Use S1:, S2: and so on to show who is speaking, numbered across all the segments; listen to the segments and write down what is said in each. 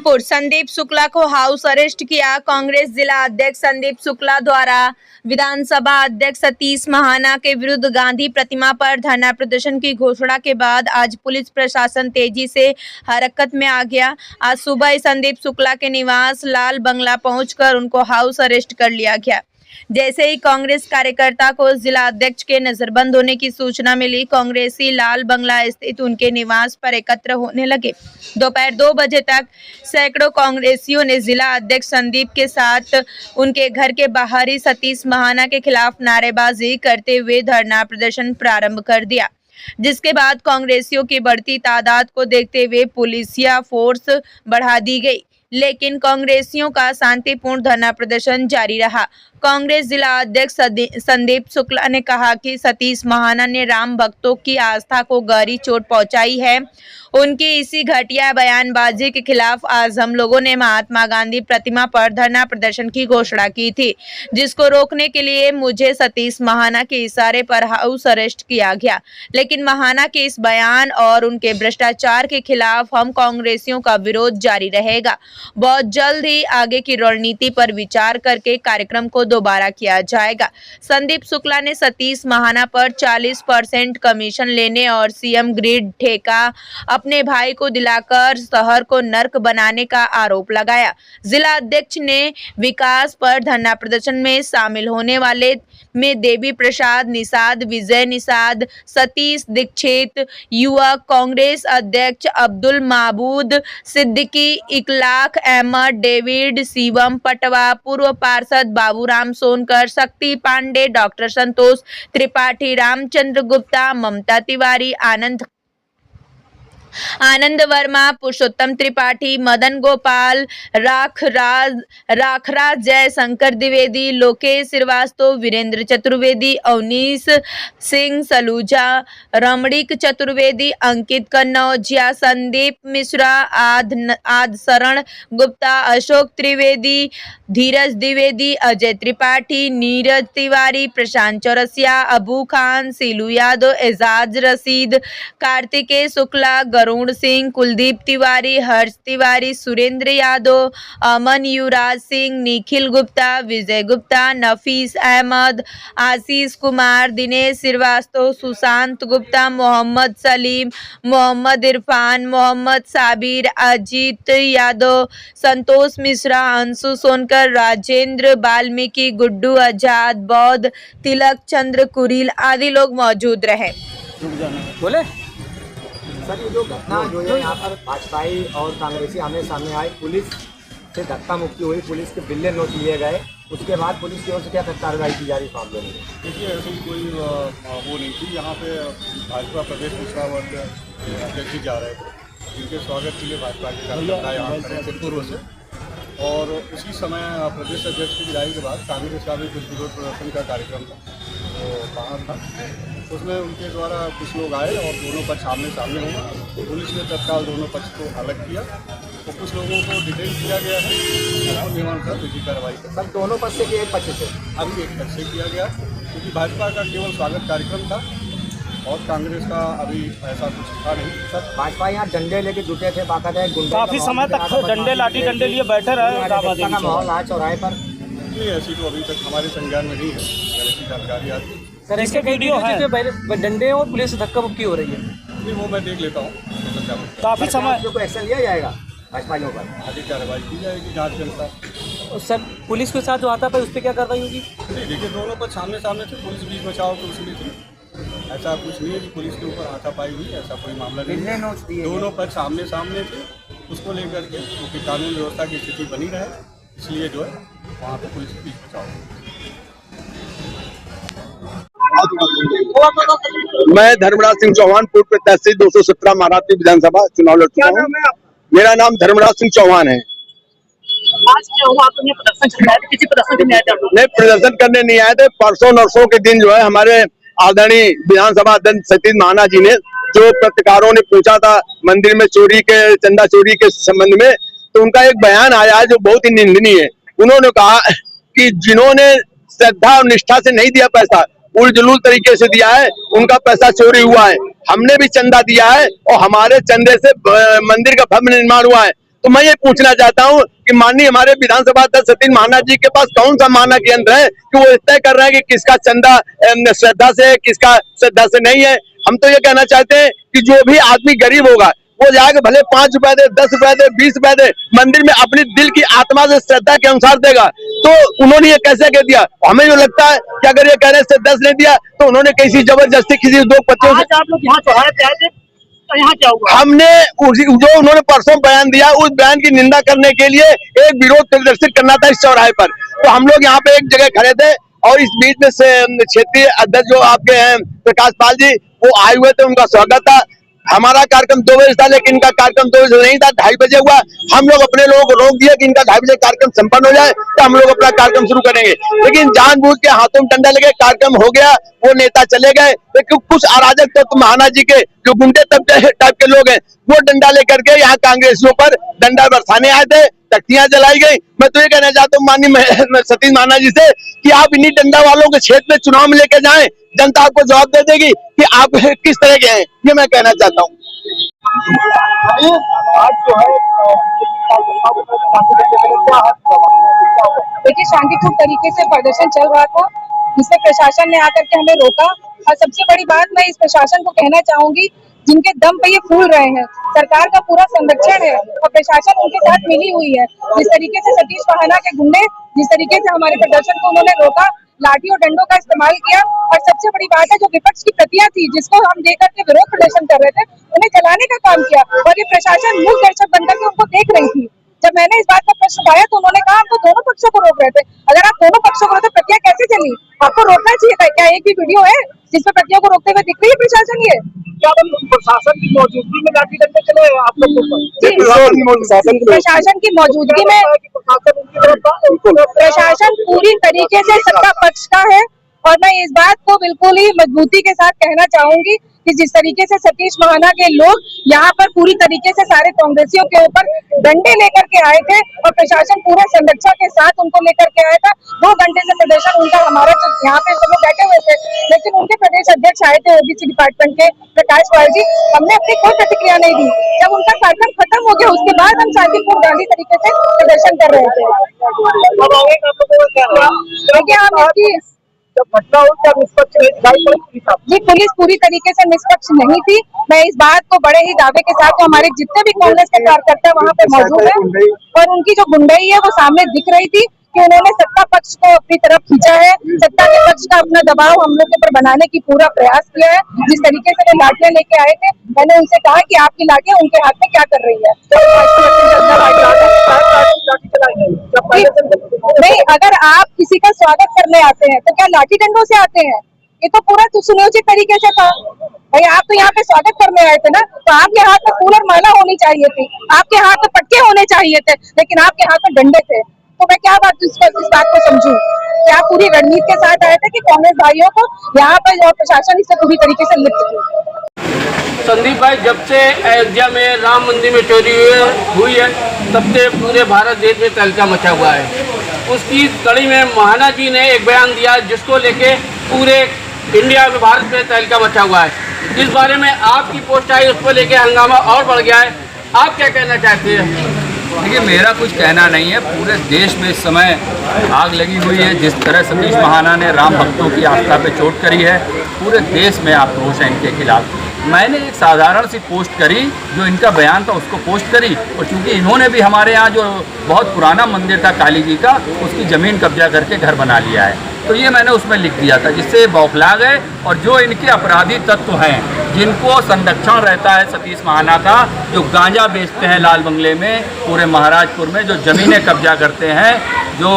S1: कानपुर संदीप शुक्ला को house arrest किया। कांग्रेस जिला अध्यक्ष संदीप शुक्ला द्वारा विधानसभा अध्यक्ष सतीश महाना के विरुद्ध गांधी प्रतिमा पर धरना प्रदर्शन की घोषणा के बाद आज पुलिस प्रशासन तेजी से हरकत में आ गया। आज सुबह संदीप शुक्ला के निवास लाल बंगला पहुंचकर उनको हाउस अरेस्ट कर लिया गया। जैसे ही कांग्रेस कार्यकर्ता को जिला अध्यक्ष के नजरबंद होने की सूचना मिली, कांग्रेसी लाल बंगला स्थित उनके निवास पर एकत्र होने लगे। दोपहर 2 बजे तक सैकड़ों कांग्रेसियों ने जिला अध्यक्ष संदीप के साथ उनके घर के बाहर ही सतीश महाना के खिलाफ नारेबाजी करते हुए धरना प्रदर्शन प्रारंभ कर दिया, जिसके बाद कांग्रेसियों की बढ़ती तादाद को देखते हुए पुलिसिया फोर्स बढ़ा दी गई, लेकिन कांग्रेसियों का शांतिपूर्ण धरना प्रदर्शन जारी रहा। कांग्रेस जिला अध्यक्ष संदीप शुक्ला ने कहा कि सतीश महाना ने राम भक्तों की आस्था को गहरी चोट पहुंचाई है। उनकी इसी घटिया बयानबाजी के खिलाफ आज हम लोगों ने महात्मा गांधी प्रतिमा पर धरना प्रदर्शन की घोषणा की थी, जिसको रोकने के लिए मुझे सतीश महाना के इशारे पर हाउस अरेस्ट किया गया। लेकिन महाना के इस बयान और उनके भ्रष्टाचार के खिलाफ हम कांग्रेसियों का विरोध जारी रहेगा। बहुत जल्द ही आगे की रणनीति पर विचार करके कार्यक्रम को दोबारा किया जाएगा। संदीप शुक्ला ने सतीश महाना पर 40% कमीशन लेने और सीएम ग्रिड ठेका अपने भाई को दिलाकर शहर को नर्क बनाने का आरोप लगाया। जिला अध्यक्ष ने विकास पर धरना प्रदर्शन में शामिल होने वाले में देवी प्रसाद निषाद, विजय निषाद, सतीश दीक्षित, युवक कांग्रेस अध्यक्ष अब्दुल माबूद सिद्दीकी, इकलाख अहमद, डेविड, शिवम पटवा, पूर्व पार्षद बाबूराम सोनकर, शक्ति पांडे, डॉक्टर संतोष त्रिपाठी, रामचंद्र गुप्ता, ममता तिवारी, आनंद वर्मा, पुरुषोत्तम त्रिपाठी, मदन गोपाल, राखराज, जयशंकर द्विवेदी, लोकेश श्रीवास्तव, वीरेंद्र चतुर्वेदी, अवनीश सिंह सलूजा, रमणीक चतुर्वेदी, अंकित कन्नौजिया, संदीप मिश्रा, आद शरण गुप्ता, अशोक त्रिवेदी, धीरज द्विवेदी, अजय त्रिपाठी, नीरज तिवारी, प्रशांत चौरसिया, अबू खान, सीलू यादव, एजाज रशीद, कार्तिकेय शुक्ला, गरुण सिंह, कुलदीप तिवारी, हर्ष तिवारी, सुरेंद्र यादव, अमन, युवराज सिंह, निखिल गुप्ता, विजय गुप्ता, नफीस अहमद, आशीष कुमार, दिनेश श्रीवास्तव, सुशांत गुप्ता, मोहम्मद सलीम, मोहम्मद इरफान, मोहम्मद साबिर, अजीत यादव, संतोष मिश्रा, अंशु सोनकर, राजेंद्र वाल्मीकि, गुड्डू आजाद, बौद्ध, तिलक चंद्र कुरील आदि लोग मौजूद रहे।
S2: बोले सर, ये जो घटना जो है यहाँ पर भाजपाई और कांग्रेसी आमने सामने आए, पुलिस से धक्का मुक्की हुई, पुलिस के बिल्ले नोट लिए गए, उसके बाद पुलिस की ओर से क्या कार्रवाई की जा रही मामले में?
S3: देखिए, ऐसी कोई वो नहीं थी। यहाँ पे भाजपा प्रदेश अध्यक्ष जी जा रहे थे, जिनके स्वागत के लिए भाजपा के कार्यकर्ता यहाँ खड़े थे पूर्व से, और उसी समय प्रदेश अध्यक्ष की विदाई के बाद कांग्रेस का भी कुछ विरोध प्रदर्शन का कार्यक्रम था, तो बाहर था, उसमें उनके द्वारा कुछ लोग आए और दोनों पक्ष आमने सामने हुए। पुलिस ने तत्काल दोनों पक्ष को अलग किया और कुछ लोगों को डिटेन किया गया है, नियमानुसार विधि कार्रवाई कर।
S2: सर, दोनों पक्ष से कि एक पक्ष से?
S3: अभी एक पक्ष से किया गया, क्योंकि भाजपा का केवल स्वागत कार्यक्रम था और कांग्रेस का अभी ऐसा कुछ था नहीं।
S2: सर, भाजपा यहाँ डंडे लेके जुटे थे, बाकायदा
S4: काफी समय तक डंडे लाठी डंडे लिए बैठे रहे।
S2: माहौल आया चौराहे पर?
S3: नहीं, ऐसी तो अभी तक हमारे संज्ञान में नहीं है, ऐसी जानकारी आती।
S4: सर, इसके वीडियो है,
S2: डंडे और पुलिस से धक्का मुक्की हो रही है।
S3: नहीं, वो मैं देख लेता हूँ।
S4: काफी समय
S2: को एक्शन लिया जाएगा भाजपाइयों पर?
S3: आगे कार्रवाई की जाएगी जाँच के अनुसार।
S2: सर, पुलिस के साथ जो आता है उस पर क्या कार्रवाई होगी?
S3: नहीं, देखिए, दोनों पर सामने सामने थे, पुलिस बीच बचाव तो उसमें थी, ऐसा कुछ नहीं है कि पुलिस के ऊपर हाथापाई हुई, ऐसा कोई मामला नहीं है। दोनों पक्ष सामने सामने थे, उसको लेकर के क्योंकि कानून व्यवस्था की स्थिति बनी रहे, इसलिए जो है वहाँ पर पुलिस बीच बचाव।
S5: मैं धर्मराज सिंह चौहान, पूर्व प्रत्याशी 217 महाराष्ट्र विधानसभा चुनाव लड़ चुका हूँ। मेरा नाम धर्मराज सिंह चौहान है।
S6: आज क्या हुआ? आपने प्रदर्शन किसी प्रदर्शन करने आए थे?
S5: नहीं, प्रदर्शन करने नहीं आए थे। परसों नरसों के दिन जो है हमारे आदरणीय विधानसभा अध्यक्ष सतीश महाना जी ने, जो पत्रकारों ने पूछा था मंदिर में चोरी के, चंदा चोरी के संबंध में, तो उनका एक बयान आया है जो बहुत ही निंदनीय है। उन्होंने कहा कि जिन्होंने श्रद्धा और निष्ठा से नहीं दिया पैसा, उलझुल तरीके से दिया है, उनका पैसा चोरी हुआ है। हमने भी चंदा दिया है और हमारे चंदे से मंदिर का भव्य निर्माण हुआ है। तो मैं ये पूछना चाहता हूँ कि माननीय हमारे विधानसभा अध्यक्ष सतीश महाना जी के पास कौन सा मानक यंत्र है कि वो तय कर रहे हैं कि किसका चंदा श्रद्धा से है, किसका श्रद्धा से नहीं है। हम तो ये कहना चाहते हैं कि जो भी आदमी गरीब होगा वो जाके भले 5 रुपए दे, 10 रुपए दे, 20 रुपए दे, मंदिर में अपनी दिल की आत्मा से श्रद्धा के अनुसार देगा। तो उन्होंने ये कैसे कह दिया? हमें जो लगता है कि अगर ये कह रहे से 10 नहीं दिया तो उन्होंने किसी जबरदस्ती किसी दो बच्चों से।
S6: आप लोग यहाँ चौराहे पे आए थे तो यहाँ क्या हुआ?
S5: हमने जो उन्होंने परसों बयान दिया उस बयान की निंदा करने के लिए एक विरोध प्रदर्शित करना था इस चौराहे पर। तो हम लोग यहाँ पे एक जगह खड़े थे और इस बीच में से क्षेत्रीय अध्यक्ष जो आपके हैं प्रकाश पाल जी वो आए हुए थे, उनका स्वागत था। हमारा कार्यक्रम 2 बजे था लेकिन इनका कार्यक्रम 2 बजे नहीं था, 2:30 बजे हुआ। हम लोग अपने लोगों को रोक दिया कि इनका 2:30 बजे कार्यक्रम संपन्न हो जाए तो हम लोग अपना कार्यक्रम शुरू करेंगे। लेकिन जानबूझ के हाथों में डंडा लगे, कार्यक्रम हो गया, वो नेता चले गए। लेकिन कुछ अराजक तत्व महाना जी के जो गुंडे टाइप के लोग हैं वो डंडा लेकर के यहाँ कांग्रेसियों पर डंडा बरसाने आए थे, तख्तियां जलाई गई। मैं तो ये कहना चाहता हूँ माननीय सतीश महाना जी से कि आप इन्हीं डंडा वालों के क्षेत्र में चुनाव में लेके जाएं, जनता आपको जवाब दे देगी कि आप किस तरह के हैं, ये मैं कहना चाहता हूँ।
S6: आज जो है देखिए शांतिपूर्ण तरीके से प्रदर्शन चल रहा था जिसमें प्रशासन ने आकर के हमें रोका। और सबसे बड़ी बात मैं इस प्रशासन को कहना चाहूंगी जिनके दम पे ये फूल रहे हैं, सरकार का पूरा संरक्षण है और प्रशासन उनके साथ मिली हुई है। जिस तरीके से सतीश महाना के गुंडे जिस तरीके से हमारे प्रदर्शन को उन्होंने रोका, लाठी और डंडों का इस्तेमाल किया। और सबसे बड़ी बात है जो विपक्ष की प्रतियां थी जिसको हम लेकर के विरोध प्रदर्शन कर रहे थे उन्हें जलाने का काम किया और ये प्रशासन मूल दर्शक बनकर के उनको देख रही थी। जब मैंने इस बात का प्रश्न उठाया तो उन्होंने कहा हम तो दोनों पक्षों को रोक रहे थे। अगर आप दोनों पक्षों को रोकते प्रतियां कैसे चली? आपको रोकना चाहिए था। क्या एक भी वीडियो है जिसमें प्रतियों को रोकते हुए दिख रही है प्रशासन? ये क्या प्रशासन की मौजूदगी में लाठी डंडे चले आप लोगों पर? प्रशासन की मौजूदगी में प्रशासन पूरी तरीके से सत्ता पक्ष का है और मैं इस बात को बिल्कुल ही मजबूती के साथ कहना चाहूंगी कि जिस तरीके से सतीश महाना के लोग यहाँ पर पूरी तरीके से सारे कांग्रेसियों के ऊपर डंडे लेकर के आए थे और प्रशासन पूरे संरक्षण के साथ उनको लेकर के आया था। 2 घंटे से प्रदर्शन उनका हमारा यहाँ पे सब लोग बैठे हुए थे लेकिन उनके प्रदेश अध्यक्ष आए थे ओबीसी डिपार्टमेंट के प्रकाश पाल जी, हमने अपनी कोई प्रतिक्रिया नहीं दी। जब उनका कार्यक्रम खत्म हो गया उसके बाद हम शांतिपूर्ण गांधी तरीके से प्रदर्शन कर रहे थे। देखिए हम इसकी घटना हो क्या निष्पक्ष जी, पुलिस पूरी तरीके से निष्पक्ष नहीं थी। मैं इस बात को बड़े ही दावे के साथ हमारे जितने भी कांग्रेस के कार्यकर्ता वहाँ पे मौजूद हैं और उनकी जो गुंडाई है वो सामने दिख रही थी कि उन्होंने सत्ता पक्ष को अपनी तरफ खींचा है, सत्ता के पक्ष का अपना दबाव हम लोग के ऊपर बनाने की पूरा प्रयास किया है। जिस तरीके से वो लाठियां लेके आए थे मैंने उनसे कहा कि आपकी लाठियां उनके हाथ में क्या कर रही है। नहीं, अगर आप किसी का स्वागत करने आते हैं तो क्या लाठी डंडों से आते हैं? ये तो पूरा सुनियोजित तरीके से था। भाई आप तो यहाँ पे स्वागत करने आए थे ना, तो आपके हाथ में फूल और माला होनी चाहिए थी, आपके हाथ में पटके होने चाहिए थे, लेकिन आपके हाथ में डंडे थे। तो मैं क्या बात इस बात को समझूं? क्या पूरी रणनीति के साथ आए थे कि कांग्रेस भाइयों को यहाँ पर और प्रशासन इससे पूरी तरीके से लिप्त थी?
S4: संदीप भाई, जब से अयोध्या में राम मंदिर में चोरी हुई है तब से पूरे भारत देश में तहलका मचा हुआ है। उसकी कड़ी में महाना जी ने एक बयान दिया जिसको लेके पूरे इंडिया में भारत में तहलका मचा हुआ है। इस बारे में आपकी पोस्ट आई, उस पर लेके हंगामा और बढ़ गया है। आप क्या कहना चाहते हैं?
S7: देखिए, मेरा कुछ कहना नहीं है। पूरे देश में इस समय आग लगी हुई है। जिस तरह सतीश महाना ने राम भक्तों की आस्था पे चोट करी है, पूरे देश में आक्रोश है इनके खिलाफ। मैंने एक साधारण सी पोस्ट करी, जो इनका बयान था उसको पोस्ट करी, और चूंकि इन्होंने भी हमारे यहाँ जो बहुत पुराना मंदिर था काली जी का, उसकी ज़मीन कब्जा करके घर बना लिया है, तो ये मैंने उसमें लिख दिया था, जिससे बौखला गए। और जो इनके अपराधी तत्व हैं जिनको संरक्षण रहता है सतीश महाना का, जो गांजा बेचते हैं लाल बंगले में, पूरे महाराजपुर में जो ज़मीनें कब्जा करते हैं, जो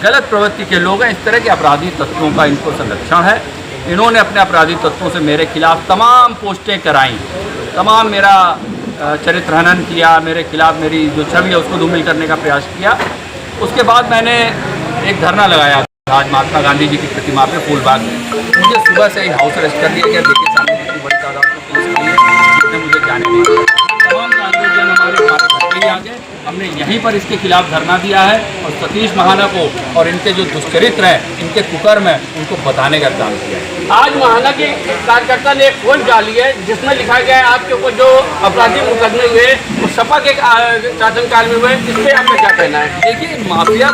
S7: गलत प्रवृत्ति के लोग हैं, इस तरह के अपराधी तत्वों का इनको संरक्षण है। इन्होंने अपने अपराधी तत्वों से मेरे खिलाफ तमाम पोस्टें कराईं, तमाम मेरा चरित्र हनन किया, मेरे खिलाफ मेरी जो छवि है उसको धूमिल करने का प्रयास किया। उसके बाद मैंने एक धरना लगाया आज महात्मा गांधी जी की प्रतिमा पे फूलबाग में। मुझे सुबह से ही हाउस अरेस्ट कर दिया गया। देखिए सामने कितनी बड़ी तादाद में पुलिस खड़ी है, जिसने मुझे जाने नहीं दिया। तमाम कांग्रेसजन हमारे घर पे आ गए। हमने यहीं पर इसके खिलाफ धरना दिया है और सतीश महाना को और इनके जो दुष्चरित्र हैं, इनके कुकर्म हैं, उनको बताने का काम किया है।
S4: आज महाना के कार्यकर्ता ने एक पोस्ट डाली है जिसमें लिखा गया है आपके ऊपर जो आपराधिक मुकदमे हुए सपा के शासनकाल में हुए, इस पे आपका क्या कहना है?
S7: देखिए, माफिया